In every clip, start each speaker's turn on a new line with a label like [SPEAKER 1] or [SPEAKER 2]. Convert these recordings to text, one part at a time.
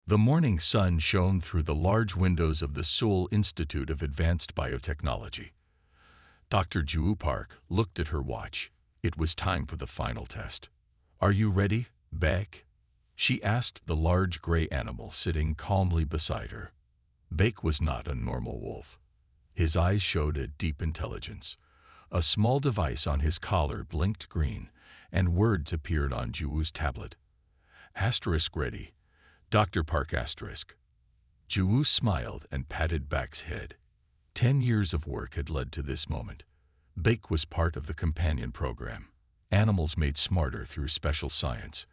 [SPEAKER 1] The morning sun shone through the large windows of the Seoul Institute of Advanced Biotechnology. Dr. Ju Park looked at her watch. It was time for the final test. "Are you ready, Baek?" she asked the large gray animal sitting calmly beside her. Baek was not a normal wolf. His eyes showed a deep intelligence. A small device on his collar blinked green, and words appeared on Juwoo's tablet. "Asterisk ready, Dr. Park asterisk." Juwoo smiled and patted Baek's head. 10 years of work had led to this moment. Baek was part of the companion program. Animals made smarter through special science.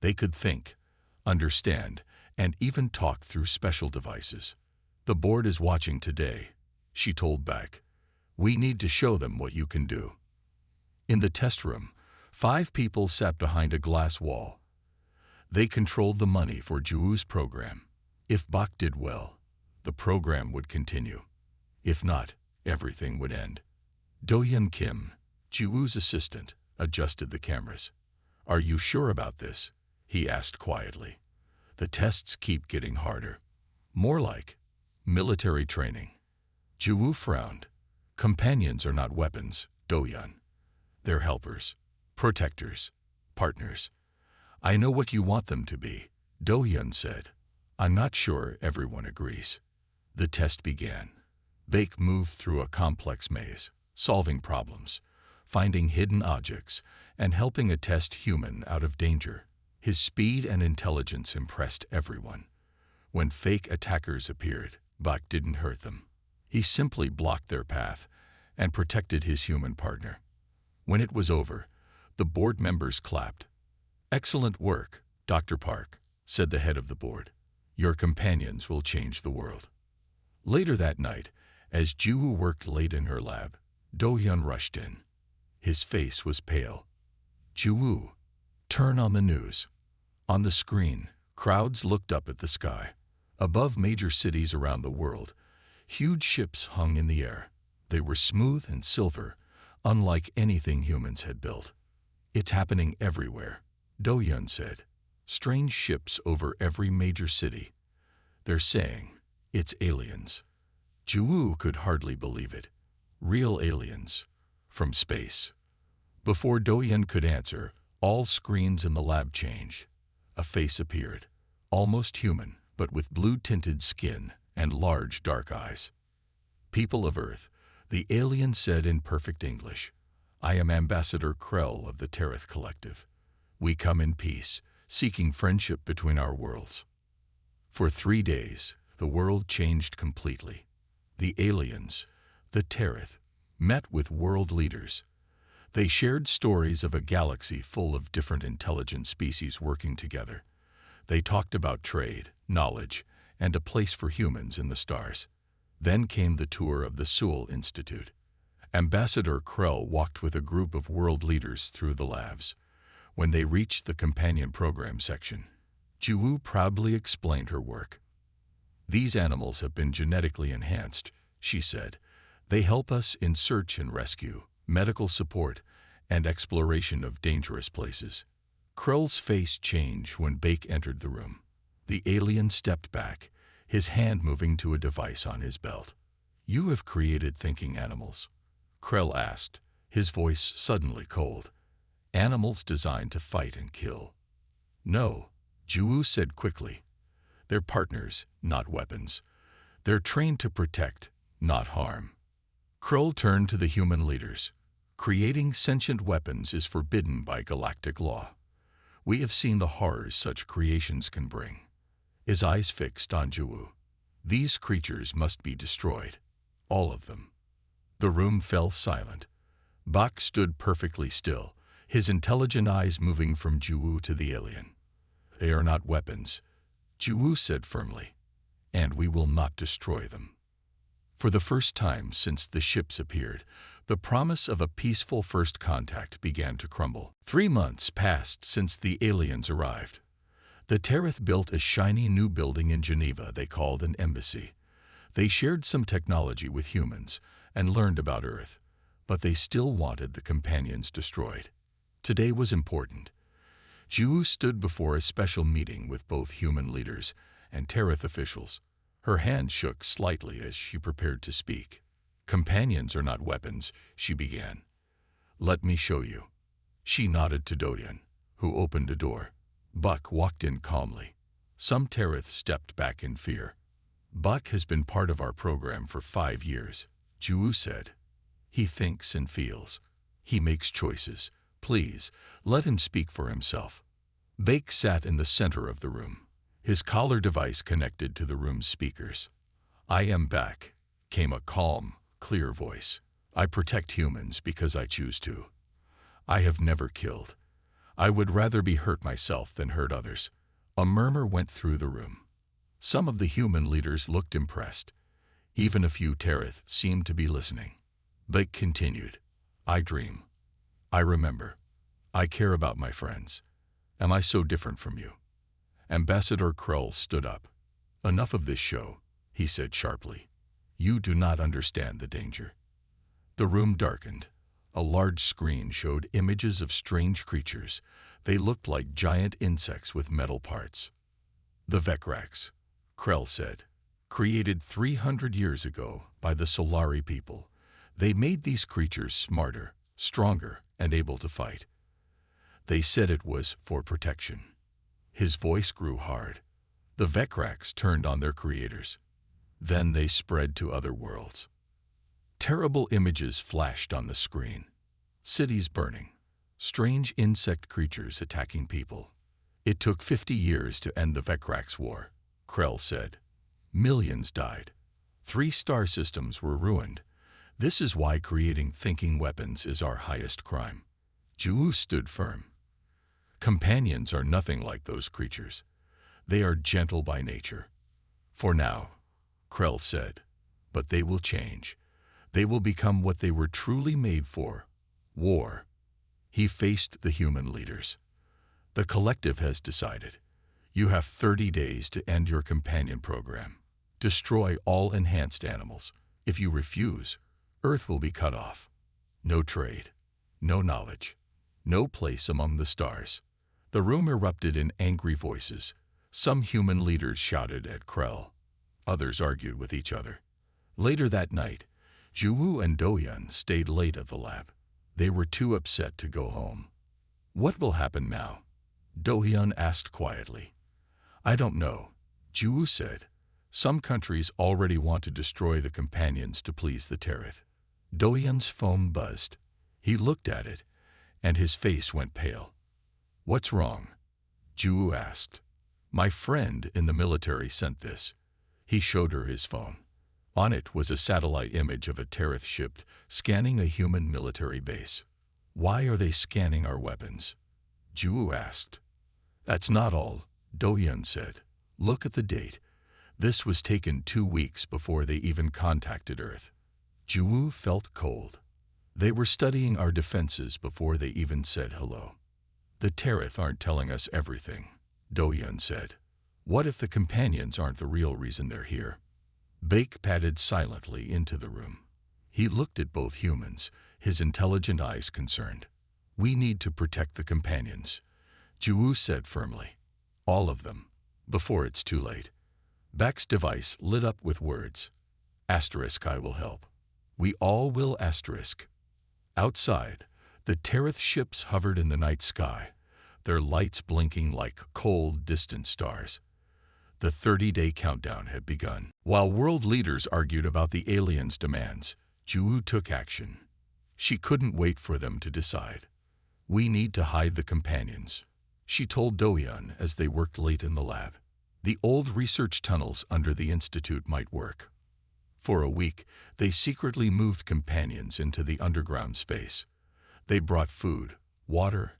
[SPEAKER 1] They could think, understand, and even talk through special devices. "The board is watching today," she told Baek. "We need to show them what you can do." In the test room, 5 people sat behind a glass wall. They controlled the money for Juwoo's program. If Baek did well, the program would continue. If not, everything would end. Do-hyun Kim, Juwoo's assistant, adjusted the cameras. "Are you sure about this?" he asked quietly. "The tests keep getting harder. More like military training." Juwoo frowned. "Companions are not weapons, Do-hyun. They're helpers, protectors, partners." "I know what you want them to be," Do-hyun said. "I'm not sure everyone agrees." The test began. Baek moved through a complex maze, solving problems, finding hidden objects, and helping a test human out of danger. His speed and intelligence impressed everyone. When fake attackers appeared, Baek didn't hurt them. He simply blocked their path and protected his human partner. When it was over, the board members clapped. "Excellent work, Dr. Park," said the head of the board. "Your companions will change the world." Later that night, as Juwoo worked late in her lab, Do-hyun rushed in. His face was pale. "Juwoo, turn on the news." On the screen, crowds looked up at the sky. Above major cities around the world, huge ships hung in the air. They were smooth and silver, unlike anything humans had built. "It's happening everywhere," Do-hyun said. "Strange ships over every major city. They're saying it's aliens." Juwoo could hardly believe it. Real aliens. From space. Before Do-hyun could answer, all screens in the lab changed. A face appeared. Almost human, but with blue-tinted skin and large dark eyes. "People of Earth," the alien said in perfect English, "I am Ambassador Krell of the Tereth Collective. We come in peace, seeking friendship between our worlds." For 3 days, the world changed completely. The aliens, the Tereth, met with world leaders. They shared stories of a galaxy full of different intelligent species working together. They talked about trade, knowledge, and a place for humans in the stars. Then came the tour of the Seoul Institute. Ambassador Krell walked with a group of world leaders through the labs. When they reached the companion program section, Juwoo proudly explained her work. "These animals have been genetically enhanced," she said. "They help us in search and rescue, medical support, and exploration of dangerous places." Krell's face changed when Baek entered the room. The alien stepped back, his hand moving to a device on his belt. "You have created thinking animals?" Krell asked, his voice suddenly cold. "Animals designed to fight and kill." "No," Juwoo said quickly. "They're partners, not weapons. They're trained to protect, not harm." Krell turned to the human leaders. "Creating sentient weapons is forbidden by galactic law. We have seen the horrors such creations can bring." His eyes fixed on Juwoo. "These creatures must be destroyed. All of them." The room fell silent. Baek stood perfectly still, his intelligent eyes moving from Juwoo to the alien. "They are not weapons," Juwoo said firmly, "and we will not destroy them." For the first time since the ships appeared, the promise of a peaceful first contact began to crumble. 3 months passed since the aliens arrived. The Tereth built a shiny new building in Geneva they called an embassy. They shared some technology with humans and learned about Earth, but they still wanted the companions destroyed. Today was important. Juwoo stood before a special meeting with both human leaders and Terith officials. Her hand shook slightly as she prepared to speak. "Companions are not weapons," she began. "Let me show you." She nodded to Dodian, who opened a door. Buck walked in calmly. Some Terith stepped back in fear. "Buck has been part of our program for 5 years," Ju said. "He thinks and feels. He makes choices. Please, let him speak for himself." Bake sat in the center of the room, his collar device connected to the room's speakers. "I am back," came a calm, clear voice. "I protect humans because I choose to. I have never killed. I would rather be hurt myself than hurt others." A murmur went through the room. Some of the human leaders looked impressed. Even a few Terith seemed to be listening. Bake continued. "I dream. I remember. I care about my friends. Am I so different from you?" Ambassador Krell stood up. "Enough of this show," he said sharply. "You do not understand the danger." The room darkened. A large screen showed images of strange creatures. They looked like giant insects with metal parts. "The Vekraks," Krell said, "created 300 years ago by the Solari people. They made these creatures smarter, stronger, and able to fight. They said it was for protection." His voice grew hard. "The Vekraks turned on their creators. Then they spread to other worlds." Terrible images flashed on the screen. Cities burning. Strange insect creatures attacking people. "It took 50 years to end the Vekraks' war," Krell said. "Millions died. 3 star systems were ruined. This is why creating thinking weapons is our highest crime." Ju stood firm. "Companions are nothing like those creatures. They are gentle by nature." "For now," Krell said. "But they will change. They will become what they were truly made for: war." He faced the human leaders. "The collective has decided. You have 30 days to end your companion program. Destroy all enhanced animals. If you refuse, Earth will be cut off. No trade, no knowledge, no place among the stars." The room erupted in angry voices. Some human leaders shouted at Krell. Others argued with each other. Later that night, Ju and Doyan stayed late at the lab. They were too upset to go home. "What will happen now?" Doyan asked quietly. "I don't know," Ju said. "Some countries already want to destroy the companions to please the Terith." Doyan's phone buzzed. He looked at it, and his face went pale. "What's wrong?" Ju asked. "My friend in the military sent this." He showed her his phone. On it was a satellite image of a Terith ship scanning a human military base. "Why are they scanning our weapons?" Ju asked. "That's not all," Doyan said. "Look at the date. This was taken 2 weeks before they even contacted Earth." Ju felt cold. "They were studying our defenses before they even said hello." "The Terith aren't telling us everything," Doyan said. "What if the companions aren't the real reason they're here?" Bake padded silently into the room. He looked at both humans, his intelligent eyes concerned. "We need to protect the companions," Ju said firmly. "All of them, before it's too late." Back's device lit up with words. "I will help. We all will." Outside, the Terith ships hovered in the night sky, their lights blinking like cold, distant stars. The 30-day countdown had begun. While world leaders argued about the aliens' demands, Ju took action. She couldn't wait for them to decide. "We need to hide the companions," she told Doyan as they worked late in the lab. "The old research tunnels under the institute might work." For a week, they secretly moved companions into the underground space. They brought food, water,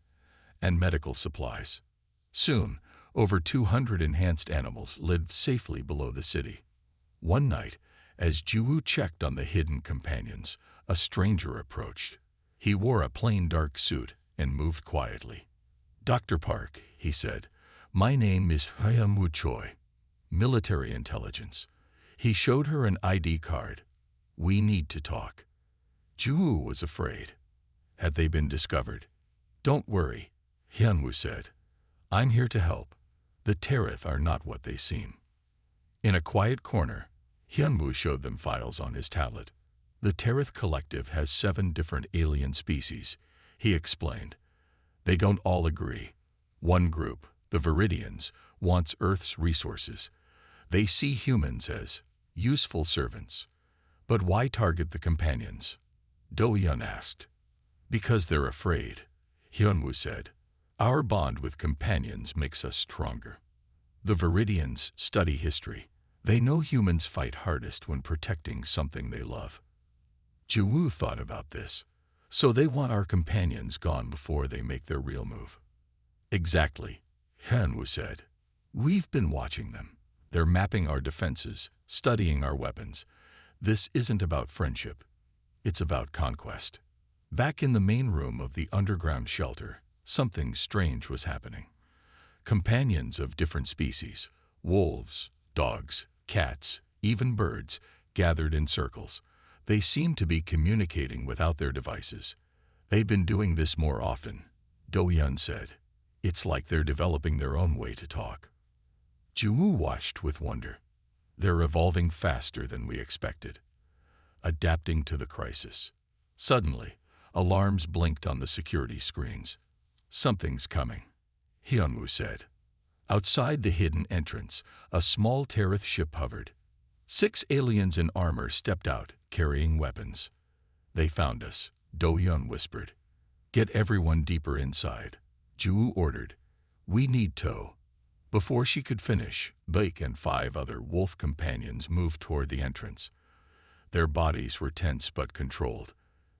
[SPEAKER 1] and medical supplies. Soon, over 200 enhanced animals lived safely below the city. One night, as Ju checked on the hidden companions, a stranger approached. He wore a plain dark suit and moved quietly. "Dr. Park," he said, "my name is Hyamu Choi, military intelligence." He showed her an ID card. "We need to talk." Ju was afraid. Had they been discovered? "Don't worry," Hyunwoo said. "I'm here to help. The Terith are not what they seem." In a quiet corner, Hyunwoo showed them files on his tablet. The Terith Collective has 7 different alien species, he explained. They don't all agree. One group, the Viridians, wants Earth's resources. They see humans as useful servants. But why target the companions? Do-hyun asked. Because they're afraid, Hyunwoo said. Our bond with companions makes us stronger. The Viridians study history. They know humans fight hardest when protecting something they love. Jiwoo thought about this. So they want our companions gone before they make their real move. Exactly, Hyunwoo said. We've been watching them. They're mapping our defenses, studying our weapons. This isn't about friendship. It's about conquest. Back in the main room of the underground shelter, something strange was happening. Companions of different species, wolves, dogs, cats, even birds, gathered in circles. They seemed to be communicating without their devices. They've been doing this more often, Do-hyun said. It's like they're developing their own way to talk. Jiwoo watched with wonder. They're evolving faster than we expected, adapting to the crisis. Suddenly, alarms blinked on the security screens. Something's coming, Hyunwoo said. Outside the hidden entrance, a small Terith ship hovered. 6 aliens in armor stepped out, carrying weapons. They found us, Do-hyun whispered. Get everyone deeper inside, Jiwoo ordered. We need tow. Before she could finish, Baek and 5 other wolf companions moved toward the entrance. Their bodies were tense but controlled.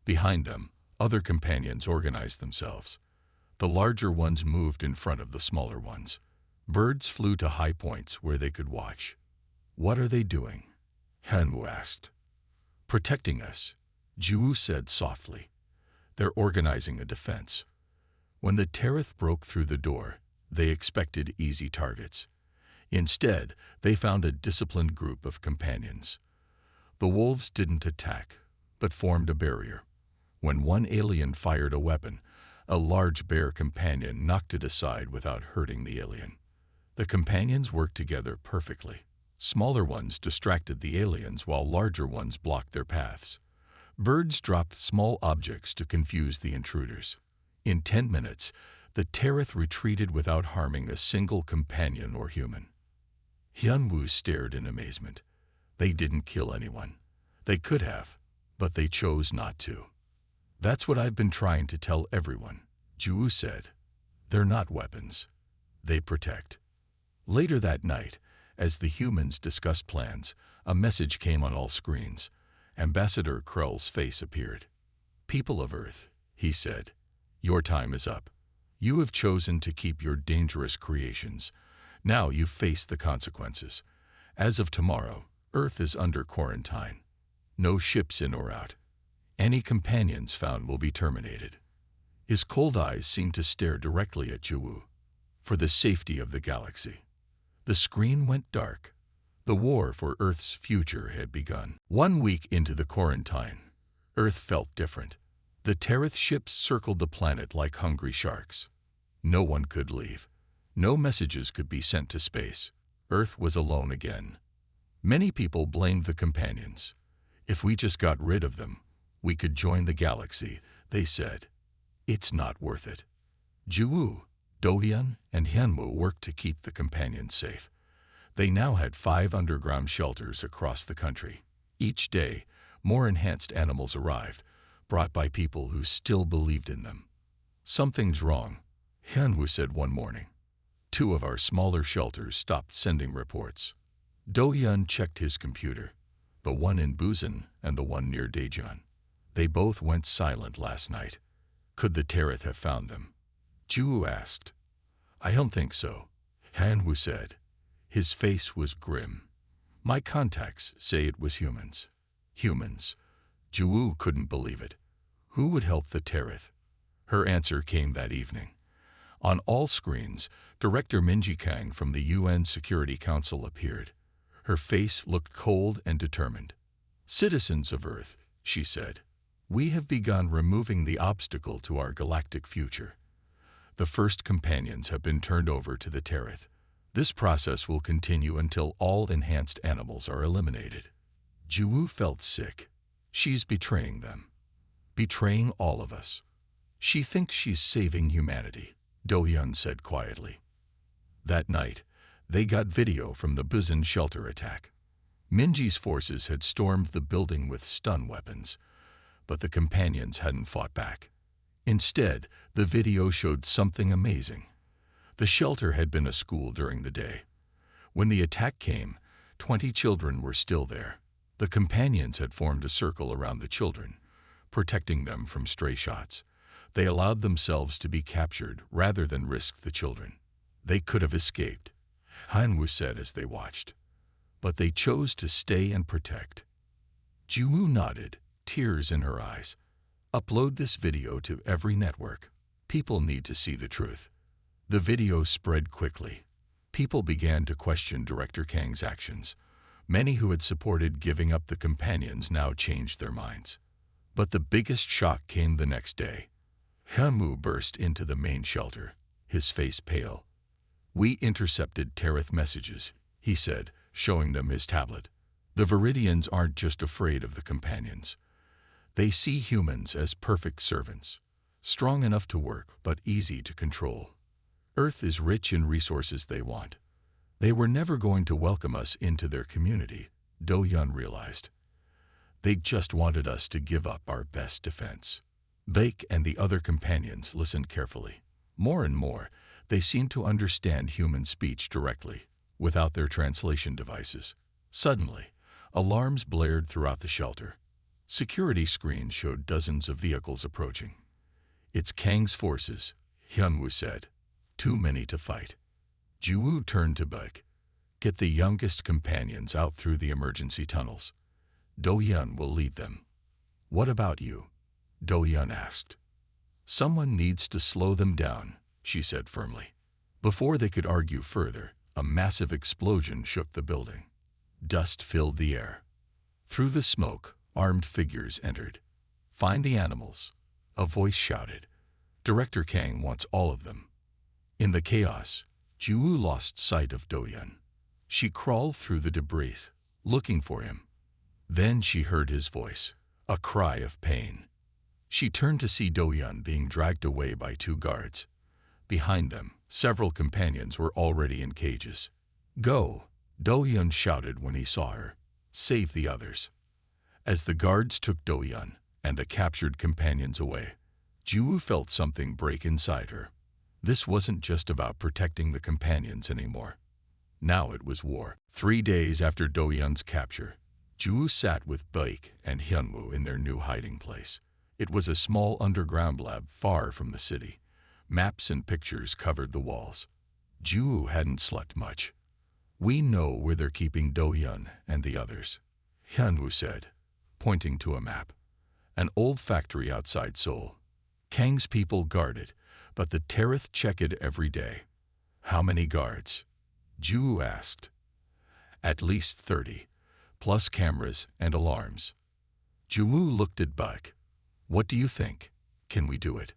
[SPEAKER 1] Behind them, other companions organized themselves. The larger ones moved in front of the smaller ones. Birds flew to high points where they could watch. What are they doing? Hyunwoo asked. Protecting us, Jiwoo said softly. They're organizing a defense. When the Terith broke through the door, they expected easy targets. Instead, they found a disciplined group of companions. The wolves didn't attack, but formed a barrier. When one alien fired a weapon, a large bear companion knocked it aside without hurting the alien. The companions worked together perfectly. Smaller ones distracted the aliens while larger ones blocked their paths. Birds dropped small objects to confuse the intruders. In 10 minutes, the Terith retreated without harming a single companion or human. Hyunwoo stared in amazement. They didn't kill anyone. They could have, but they chose not to. That's what I've been trying to tell everyone, Jiwoo said. They're not weapons. They protect. Later that night, as the humans discussed plans, a message came on all screens. Ambassador Krell's face appeared. People of Earth, he said, your time is up. You have chosen to keep your dangerous creations. Now you face the consequences. As of tomorrow, Earth is under quarantine. No ships in or out. Any companions found will be terminated. His cold eyes seemed to stare directly at Jiwoo. For the safety of the galaxy. The screen went dark. The war for Earth's future had begun. 1 week into the quarantine, Earth felt different. The Terith ships circled the planet like hungry sharks. No one could leave. No messages could be sent to space. Earth was alone again. Many people blamed the companions. If we just got rid of them, we could join the galaxy, they said. It's not worth it. Jiwoo, Do-hyun, and Hyunwoo worked to keep the companions safe. They now had 5 underground shelters across the country. Each day, more enhanced animals arrived, brought by people who still believed in them. Something's wrong, Hyunwoo said one morning. 2 of our smaller shelters stopped sending reports. Do-hyun checked his computer, the one in Busan and the one near Daejeon. They both went silent last night. Could the Terith have found them? Jiwoo asked. I don't think so, Hyunwoo said. His face was grim. My contacts say it was humans. Humans. Jiwoo couldn't believe it. Who would help the Terith? Her answer came that evening. On all screens, Director Minji Kang from the UN Security Council appeared. Her face looked cold and determined. Citizens of Earth, she said, we have begun removing the obstacle to our galactic future. The first companions have been turned over to the Terith. This process will continue until all enhanced animals are eliminated. Juwu felt sick. She's betraying them. Betraying all of us. She thinks she's saving humanity, Do-hyun said quietly. That night, they got video from the Busan shelter attack. Minji's forces had stormed the building with stun weapons, but the companions hadn't fought back. Instead, the video showed something amazing. The shelter had been a school during the day. When the attack came, 20 children were still there. The companions had formed a circle around the children, protecting them from stray shots. They allowed themselves to be captured rather than risk the children. They could have escaped, Han-woo said as they watched. But they chose to stay and protect. Juwu nodded, tears in her eyes. Upload this video to every network. People need to see the truth. The video spread quickly. People began to question Director Kang's actions. Many who had supported giving up the companions now changed their minds. But the biggest shock came the next day. Han-woo burst into the main shelter, his face pale. We intercepted Tereth messages, he said, showing them his tablet. The Viridians aren't just afraid of the companions. They see humans as perfect servants, strong enough to work but easy to control. Earth is rich in resources they want. They were never going to welcome us into their community, Do-hyun realized. They just wanted us to give up our best defense. Baek and the other companions listened carefully. More and more, they seemed to understand human speech directly, without their translation devices. Suddenly, alarms blared throughout the shelter. Security screens showed dozens of vehicles approaching. It's Kang's forces, Hyun-woo said. Too many to fight. Juwu turned to Baek. Get the youngest companions out through the emergency tunnels. Do-hyun will lead them. What about you? Do-hyun asked. Someone needs to slow them down, she said firmly. Before they could argue further, a massive explosion shook the building. Dust filled the air. Through the smoke, armed figures entered. Find the animals, a voice shouted. Director Kang wants all of them. In the chaos, Juwu lost sight of Do-hyun. She crawled through the debris, looking for him. Then she heard his voice, a cry of pain. She turned to see Do-hyun being dragged away by 2 guards. Behind them, several companions were already in cages. Go, Do-hyun shouted when he saw her. Save the others. As the guards took Do-hyun and the captured companions away, Juwu felt something break inside her. This wasn't just about protecting the companions anymore. Now it was war. 3 days after Do-hyun's capture, Juwu sat with Baek and Hyun-woo in their new hiding place. It was a small underground lab far from the city. Maps and pictures covered the walls. Juwu hadn't slept much. We know where they're keeping Do-hyun and the others, Hyun-woo said, pointing to a map. An old factory outside Seoul. Kang's people guard it, but the Tereth check it every day. How many guards? Juwu asked. At least 30, plus cameras and alarms. Juwu looked at Baek. What do you think? Can we do it?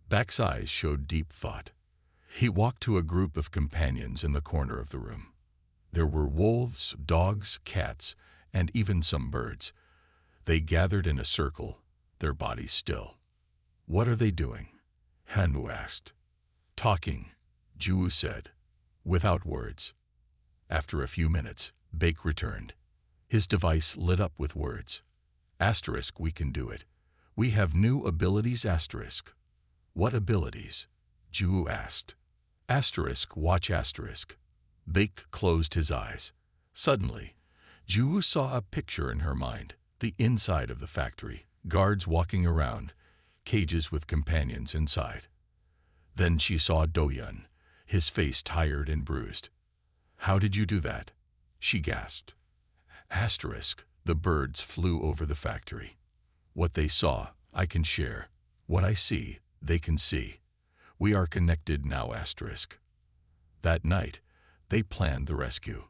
[SPEAKER 1] Baek's eyes showed deep thought. He walked to a group of companions in the corner of the room. There were wolves, dogs, cats, and even some birds. They gathered in a circle, their bodies still. What are they doing? Han-woo asked. Talking, Juwu said, without words. After a few minutes, Baek returned. His device lit up with words. Asterisk, we can do it. We have new abilities, asterisk. What abilities? Juwu asked. Asterisk, watch asterisk. Baek closed his eyes. Suddenly, Juwu saw a picture in her mind. The inside of the factory, guards walking around, cages with companions inside. Then she saw Do-hyun, his face tired and bruised. How did you do that? She gasped. Asterisk, the birds flew over the factory. What they saw, I can share. What I see, they can see. We are connected now, asterisk. That night, they planned the rescue.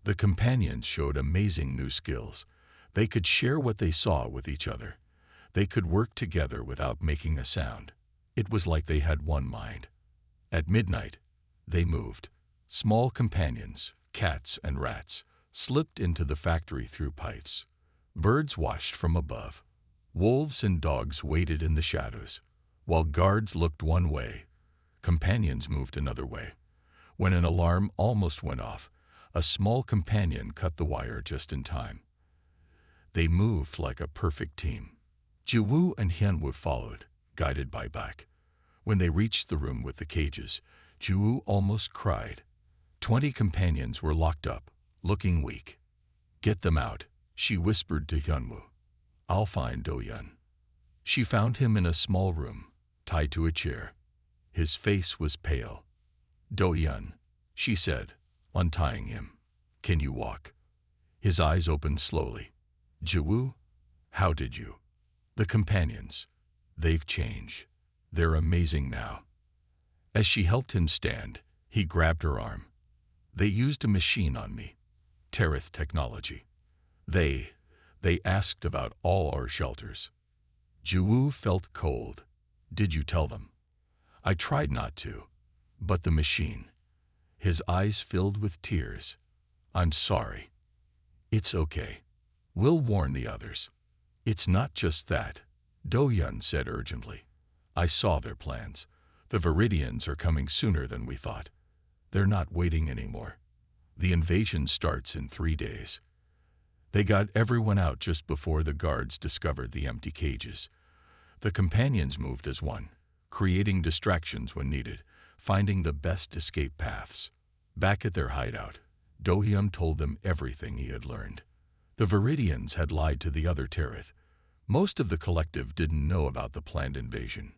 [SPEAKER 1] The companions showed amazing new skills. They could share what they saw with each other. They could work together without making a sound. It was like they had one mind. At midnight, they moved. Small companions, cats and rats, slipped into the factory through pipes. Birds watched from above. Wolves and dogs waited in the shadows. While guards looked one way, companions moved another way. When an alarm almost went off, a small companion cut the wire just in time. They moved like a perfect team. Jiwoo and Hyunwoo followed, guided by Bak. When they reached the room with the cages, Jiwoo almost cried. 20 companions were locked up, looking weak. "Get them out," she whispered to Hyunwoo. "I'll find Do-hyun." She found him in a small room, tied to a chair. His face was pale. "Do-hyun," she said, untying him. "Can you walk?" His eyes opened slowly. "Jiwoo, how did you?" "The companions. They've changed. They're amazing now." As she helped him stand, he grabbed her arm. "They used a machine on me. Terith technology. They asked about all our shelters." Jiwoo felt cold. "Did you tell them?" "I tried not to. But the machine." His eyes filled with tears. "I'm sorry." "It's okay. We'll warn the others." "It's not just that," Do-hyun said urgently. "I saw their plans. The Viridians are coming sooner than we thought. They're not waiting anymore. The invasion starts in 3 days. They got everyone out just before the guards discovered the empty cages. The companions moved as one, creating distractions when needed, finding the best escape paths. Back at their hideout, Do-hyun told them everything he had learned. The Viridians had lied to the other Terith. Most of the collective didn't know about the planned invasion.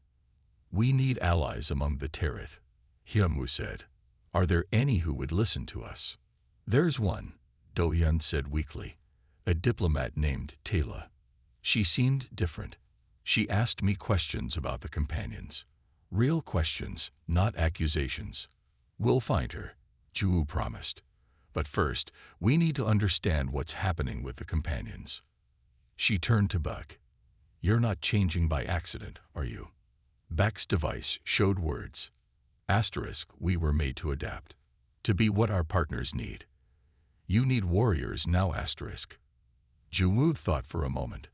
[SPEAKER 1] "We need allies among the Terith," Hyunwoo said. "Are there any who would listen to us?" "There's one," Do-hyun said weakly. "A diplomat named Taylor. She seemed different. She asked me questions about the companions. Real questions, not accusations." "We'll find her," Jiwoo promised. "But first, we need to understand what's happening with the companions." She turned to Bak. "You're not changing by accident, are you?" Bak's device showed words. "We were made to adapt. To be what our partners need. You need warriors now, *." Jiwoo thought for a moment.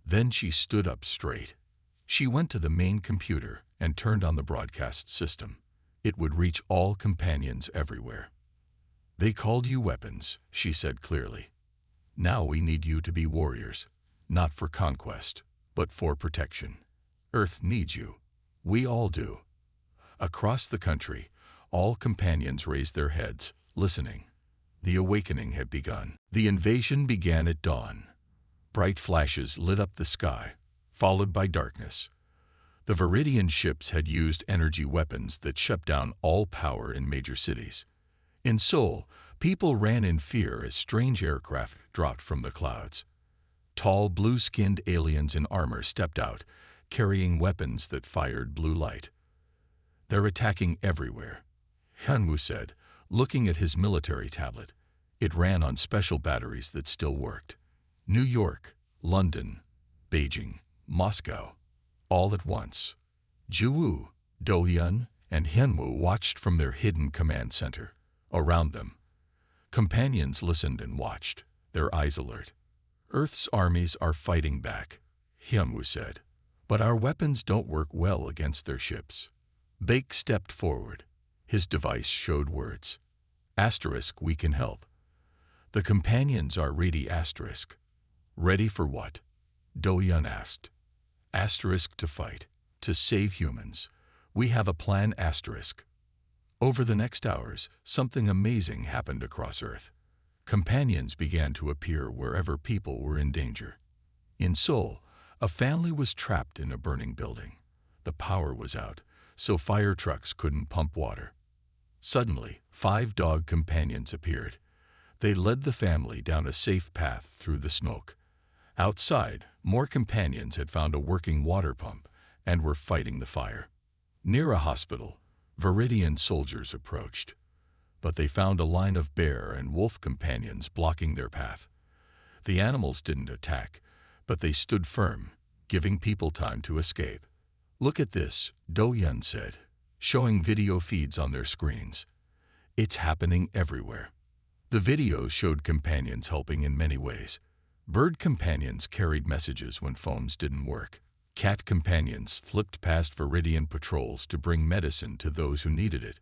[SPEAKER 1] Then she stood up straight. She went to the main computer and turned on the broadcast system. It would reach all companions everywhere. "They called you weapons," she said clearly. "Now we need you to be warriors, not for conquest, but for protection. Earth needs you. We all do." Across the country, all companions raised their heads, listening. The awakening had begun. The invasion began at dawn. Bright flashes lit up the sky, followed by darkness. The Viridian ships had used energy weapons that shut down all power in major cities. In Seoul, people ran in fear as strange aircraft dropped from the clouds. Tall, blue-skinned aliens in armor stepped out, carrying weapons that fired blue light. "They're attacking everywhere," Hyunwoo said, looking at his military tablet. It ran on special batteries that still worked. New York, London, Beijing, Moscow, all at once. Jiwoo, Do-hyun, and Hyunwoo watched from their hidden command center. Around them, companions listened and watched, their eyes alert. "Earth's armies are fighting back," Hyunwoo said. "But our weapons don't work well against their ships." Bake stepped forward. His device showed words. "We can help. The companions are ready, *." "Ready for what?" Do-hyun asked. "To fight, to save humans. We have a plan, *." Over the next hours, something amazing happened across Earth. Companions began to appear wherever people were in danger. In Seoul, a family was trapped in a burning building. The power was out, so fire trucks couldn't pump water. Suddenly, 5 dog companions appeared. They led the family down a safe path through the smoke. Outside, more companions had found a working water pump and were fighting the fire. Near a hospital, Viridian soldiers approached, but they found a line of bear and wolf companions blocking their path. The animals didn't attack, but they stood firm, giving people time to escape. "Look at this," Do-hyun said, showing video feeds on their screens. It's happening everywhere. The video showed companions helping in many ways. Bird companions carried messages when phones didn't work. Cat companions flipped past Viridian patrols to bring medicine to those who needed it.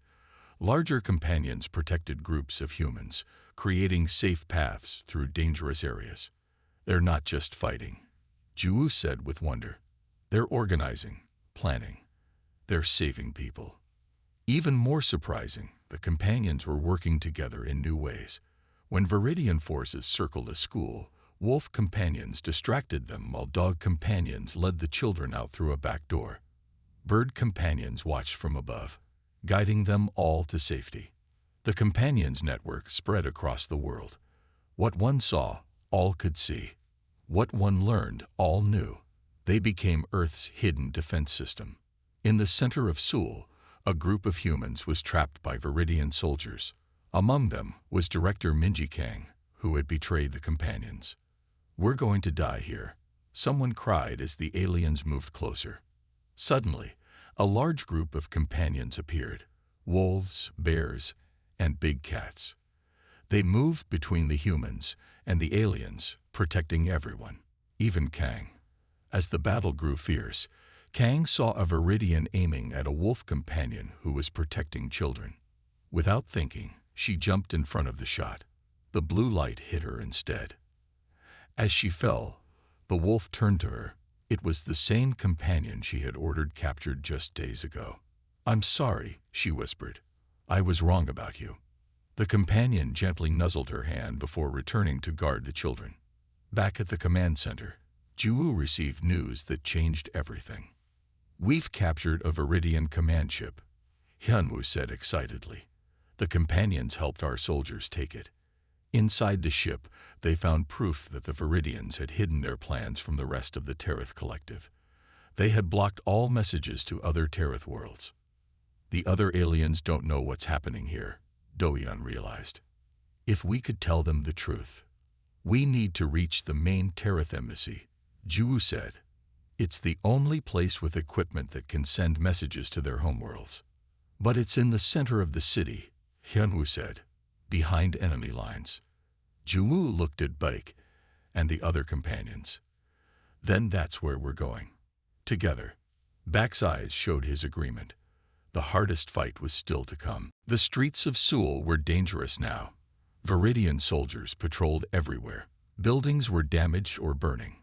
[SPEAKER 1] Larger companions protected groups of humans, creating safe paths through dangerous areas. They're not just fighting, Ju said with wonder. They're organizing, planning. They're saving people. Even more surprising, the companions were working together in new ways. When Viridian forces circled a school, wolf companions distracted them while dog companions led the children out through a back door. Bird companions watched from above, guiding them all to safety. The companions' network spread across the world. What one saw, all could see. What one learned, all knew. They became Earth's hidden defense system. In the center of Seoul, a group of humans was trapped by Viridian soldiers. Among them was Director Minji Kang, who had betrayed the companions. "We're going to die here," someone cried as the aliens moved closer. Suddenly, a large group of companions appeared, wolves, bears, and big cats. They moved between the humans and the aliens, protecting everyone, even Kang. As the battle grew fierce, Kang saw a Viridian aiming at a wolf companion who was protecting children. Without thinking, she jumped in front of the shot. The blue light hit her instead. As she fell, the wolf turned to her. It was the same companion she had ordered captured just days ago. "I'm sorry," she whispered. "I was wrong about you." The companion gently nuzzled her hand before returning to guard the children. Back at the command center, Ju received news that changed everything. "We've captured a Viridian command ship," Hyunwoo said excitedly. "The companions helped our soldiers take it." Inside the ship, they found proof that the Viridians had hidden their plans from the rest of the Terith Collective. They had blocked all messages to other Terith worlds. "The other aliens don't know what's happening here," Do-hyun realized. "If we could tell them the truth." "We need to reach the main Terith embassy," Ju said. "It's the only place with equipment that can send messages to their homeworlds." "But it's in the center of the city," Hyunwoo said, "behind enemy lines." Ju looked at Baek and the other companions. "Then that's where we're going. Together." Baek's eyes showed his agreement. The hardest fight was still to come. The streets of Seoul were dangerous now. Viridian soldiers patrolled everywhere. Buildings were damaged or burning.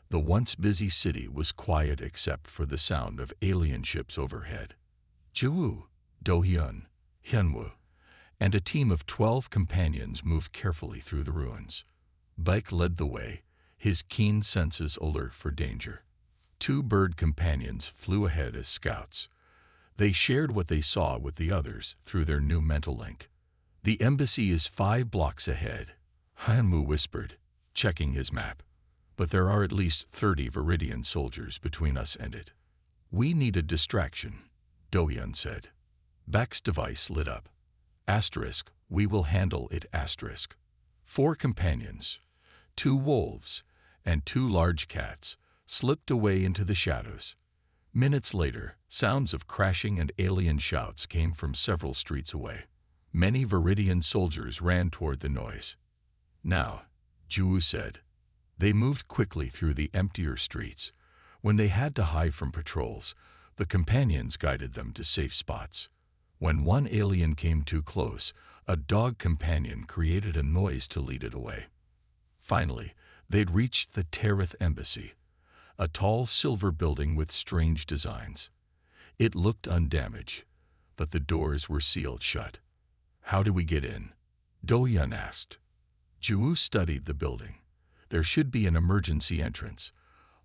[SPEAKER 1] The once busy city was quiet except for the sound of alien ships overhead. Ju, Do-hyun, Hyunwoo, and a team of 12 companions moved carefully through the ruins. Baek led the way, his keen senses alert for danger. 2 bird companions flew ahead as scouts. They shared what they saw with the others through their new mental link. "The embassy is 5 blocks ahead," Hyunwoo whispered, checking his map. "But there are at least 30 Viridian soldiers between us and it." "We need a distraction," Do-hyun said. Baek's device lit up. "Asterisk, we will handle it asterisk." 4 companions, 2 wolves, and 2 large cats slipped away into the shadows. Minutes later, sounds of crashing and alien shouts came from several streets away. Many Viridian soldiers ran toward the noise. "Now," Ju said. They moved quickly through the emptier streets. When they had to hide from patrols, the companions guided them to safe spots. When one alien came too close, a dog companion created a noise to lead it away. Finally, they'd reached the Terith embassy, a tall silver building with strange designs. It looked undamaged, but the doors were sealed shut. "How do we get in?" Do-hyun asked. Ju studied the building. "There should be an emergency entrance.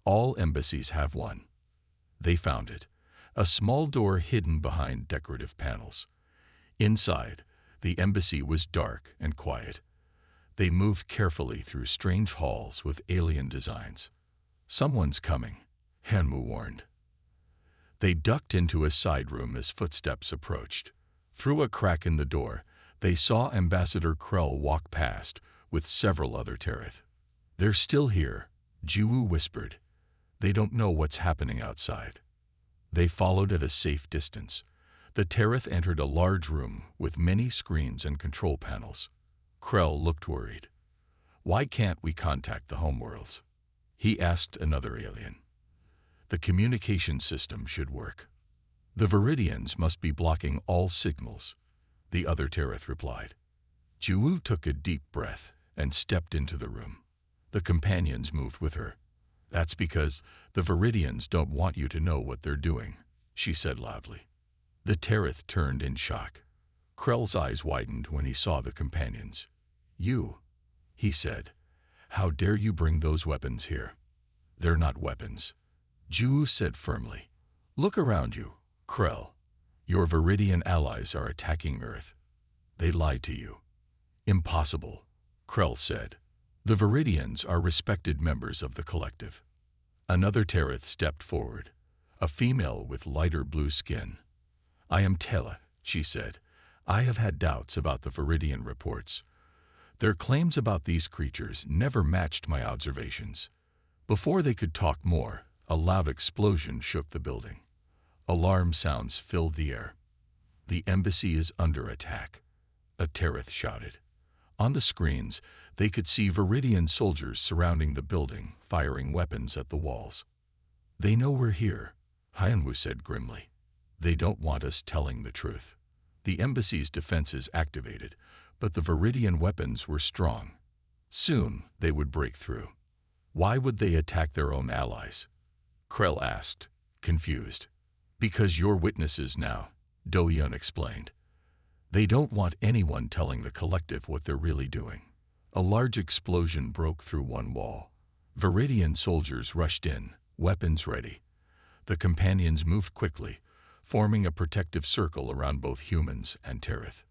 [SPEAKER 1] All embassies have one." They found it, a small door hidden behind decorative panels. Inside, the embassy was dark and quiet. They moved carefully through strange halls with alien designs. "Someone's coming," Hyunwoo warned. They ducked into a side room as footsteps approached. Through a crack in the door, they saw Ambassador Krell walk past with several other Terith. "They're still here," Ju whispered. "They don't know what's happening outside." They followed at a safe distance. The Tereth entered a large room with many screens and control panels. Krell looked worried. "Why can't we contact the homeworlds?" he asked another alien. "The communication system should work." "The Viridians must be blocking all signals," the other Tereth replied. Juwu took a deep breath and stepped into the room. The companions moved with her. "That's because the Viridians don't want you to know what they're doing," she said loudly. The Tereth turned in shock. Krell's eyes widened when he saw the companions. "You," he said. "How dare you bring those weapons here?" "They're not weapons," Juwu said firmly. "Look around you, Krell. Your Viridian allies are attacking Earth. They lied to you." "Impossible," Krell said. "The Viridians are respected members of the collective." Another Tereth stepped forward, a female with lighter blue skin. "I am Tela," she said. "I have had doubts about the Viridian reports. Their claims about these creatures never matched my observations." Before they could talk more, a loud explosion shook the building. Alarm sounds filled the air. "The embassy is under attack," a Tereth shouted. On the screens, they could see Viridian soldiers surrounding the building, firing weapons at the walls. "They know we're here," Hyanwu said grimly. "They don't want us telling the truth." The embassy's defenses activated, but the Viridian weapons were strong. Soon, they would break through. "Why would they attack their own allies?" Krell asked, confused. "Because you're witnesses now," Do-Yun explained. "They don't want anyone telling the collective what they're really doing." A large explosion broke through one wall. Viridian soldiers rushed in, weapons ready. The companions moved quickly, forming a protective circle around both humans and Tereth.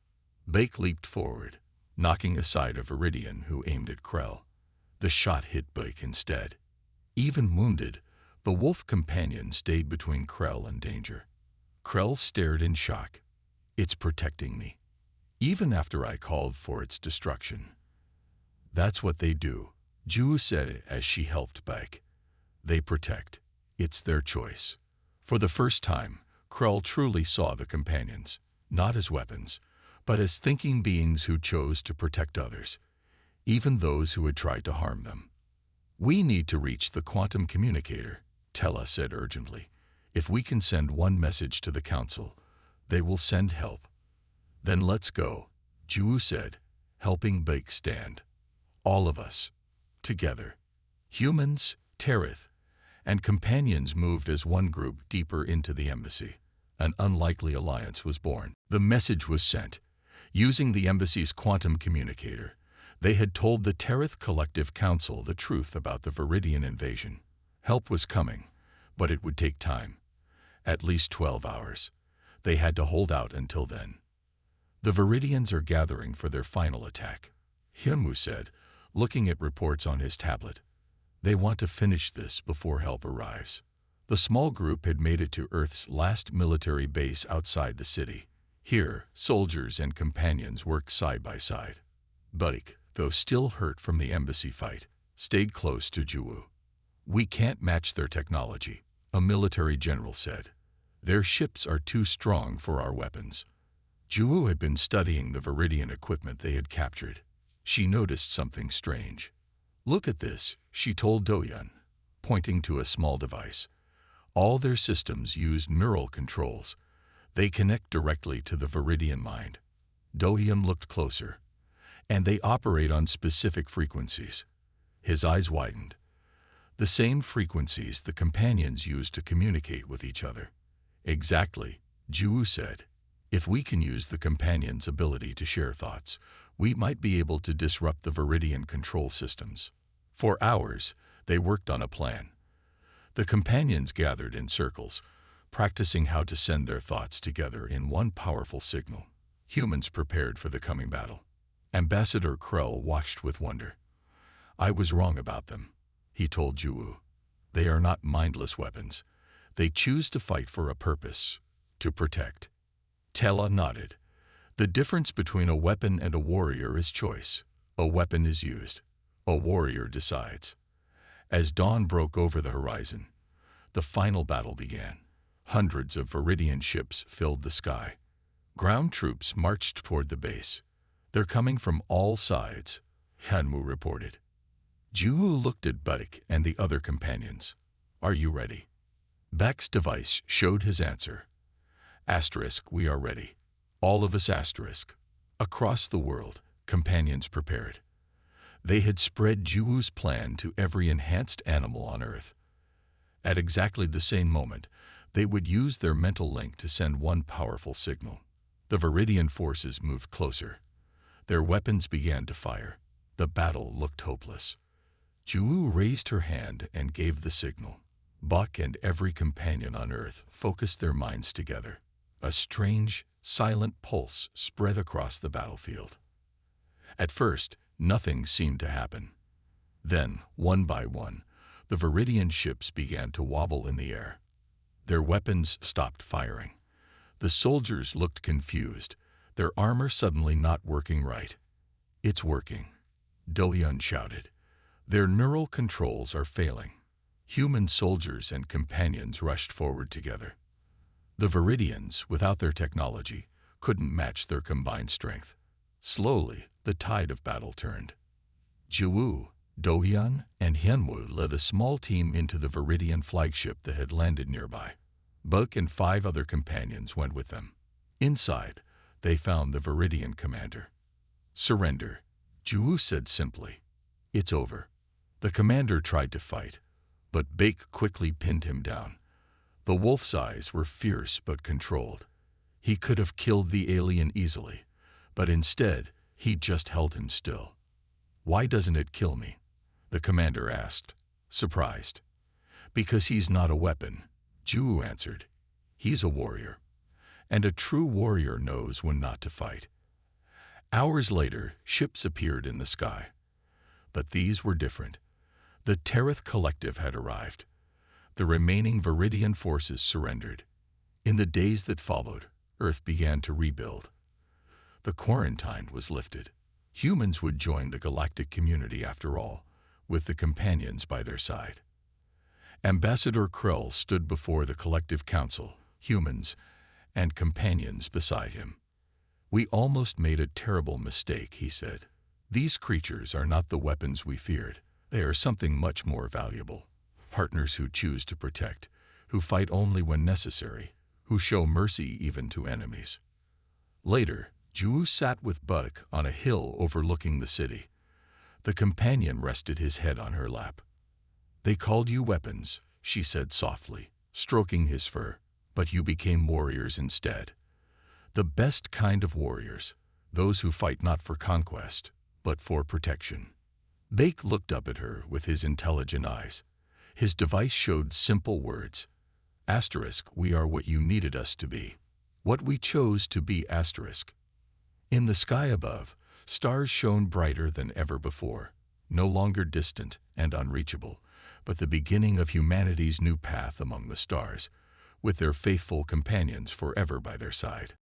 [SPEAKER 1] Bake leaped forward, knocking aside a Viridian who aimed at Krell. The shot hit Bake instead. Even wounded, the wolf companion stayed between Krell and danger. Krell stared in shock. "It's protecting me, even after I called for its destruction." "That's what they do," Juwu said as she helped Bake. "They protect. It's their choice." For the first time, Krell truly saw the companions, not as weapons, but as thinking beings who chose to protect others, even those who had tried to harm them. "We need to reach the quantum communicator," Tela said urgently. "If we can send one message to the Council, they will send help." "Then let's go," Juwu said, helping Bake stand. "All of us, together." Humans, Tereth, and companions moved as one group deeper into the embassy. An unlikely alliance was born. The message was sent. Using the embassy's quantum communicator, they had told the Tereth Collective Council the truth about the Viridian invasion. Help was coming, but it would take time. At least 12 hours. They had to hold out until then. "The Viridians are gathering for their final attack," Hyunwoo said, looking at reports on his tablet. "They want to finish this before help arrives." The small group had made it to Earth's last military base outside the city. Here, soldiers and companions worked side by side. Bake, though still hurt from the embassy fight, stayed close to Juwu. "We can't match their technology," a military general said. "Their ships are too strong for our weapons." Juwu had been studying the Viridian equipment they had captured. She noticed something strange. "Look at this," she told Do-Yun, pointing to a small device. All their systems use neural controls. They connect directly to the Viridian mind. Do-Yun looked closer. "And they operate on specific frequencies." His eyes widened. "The same frequencies the companions use to communicate with each other." "Exactly," Juwu said. "If we can use the companions' ability to share thoughts, we might be able to disrupt the Viridian control systems." For hours, they worked on a plan. The companions gathered in circles, practicing how to send their thoughts together in one powerful signal. Humans prepared for the coming battle. Ambassador Krell watched with wonder. "I was wrong about them," he told Juwu. "They are not mindless weapons. They choose to fight for a purpose, to protect." Tela nodded. "The difference between a weapon and a warrior is choice. A weapon is used. A warrior decides." As dawn broke over the horizon, the final battle began. Hundreds of Viridian ships filled the sky. Ground troops marched toward the base. "They're coming from all sides," Hanmu reported. Juwu looked at Beck and the other companions. "Are you ready?" Beck's device showed his answer. Asterisk, "We are ready. All of us." Asterisk. Across the world, companions prepared. They had spread Juwu's plan to every enhanced animal on Earth. At exactly the same moment, they would use their mental link to send one powerful signal. The Viridian forces moved closer. Their weapons began to fire. The battle looked hopeless. Juwu raised her hand and gave the signal. Buck and every companion on Earth focused their minds together. A strange, silent pulse spread across the battlefield. At first, nothing seemed to happen. Then, one by one, the Viridian ships began to wobble in the air. Their weapons stopped firing. The soldiers looked confused, their armor suddenly not working right. "It's working," Dohyun shouted. "Their neural controls are failing." Human soldiers and companions rushed forward together. The Viridians, without their technology, couldn't match their combined strength. Slowly, the tide of battle turned. Juwu, Dohyun, and Hyunwoo led a small team into the Viridian flagship that had landed nearby. Buck and 5 other companions went with them. Inside, they found the Viridian commander. "Surrender," Juwu said simply. "It's over." The commander tried to fight, but Bake quickly pinned him down. The wolf's eyes were fierce but controlled. He could have killed the alien easily, but instead, he just held him still. "Why doesn't it kill me?" the commander asked, surprised. "Because he's not a weapon," Juwu answered. "He's a warrior. And a true warrior knows when not to fight." Hours later, ships appeared in the sky. But these were different. The Tereth Collective had arrived. The remaining Viridian forces surrendered. In the days that followed, Earth began to rebuild. The quarantine was lifted. Humans would join the galactic community after all, with the companions by their side. Ambassador Krell stood before the collective council, humans and companions beside him. "We almost made a terrible mistake," he said. "These creatures are not the weapons we feared. They are something much more valuable. Partners who choose to protect, who fight only when necessary, who show mercy even to enemies." Later, Juwu sat with Buck on a hill overlooking the city. The companion rested his head on her lap. "They called you weapons," she said softly, stroking his fur, "but you became warriors instead. The best kind of warriors, those who fight not for conquest, but for protection." Bake looked up at her with his intelligent eyes. His device showed simple words. Asterisk, "We are what you needed us to be. What we chose to be." Asterisk. In the sky above, stars shone brighter than ever before, no longer distant and unreachable, but the beginning of humanity's new path among the stars, with their faithful companions forever by their side.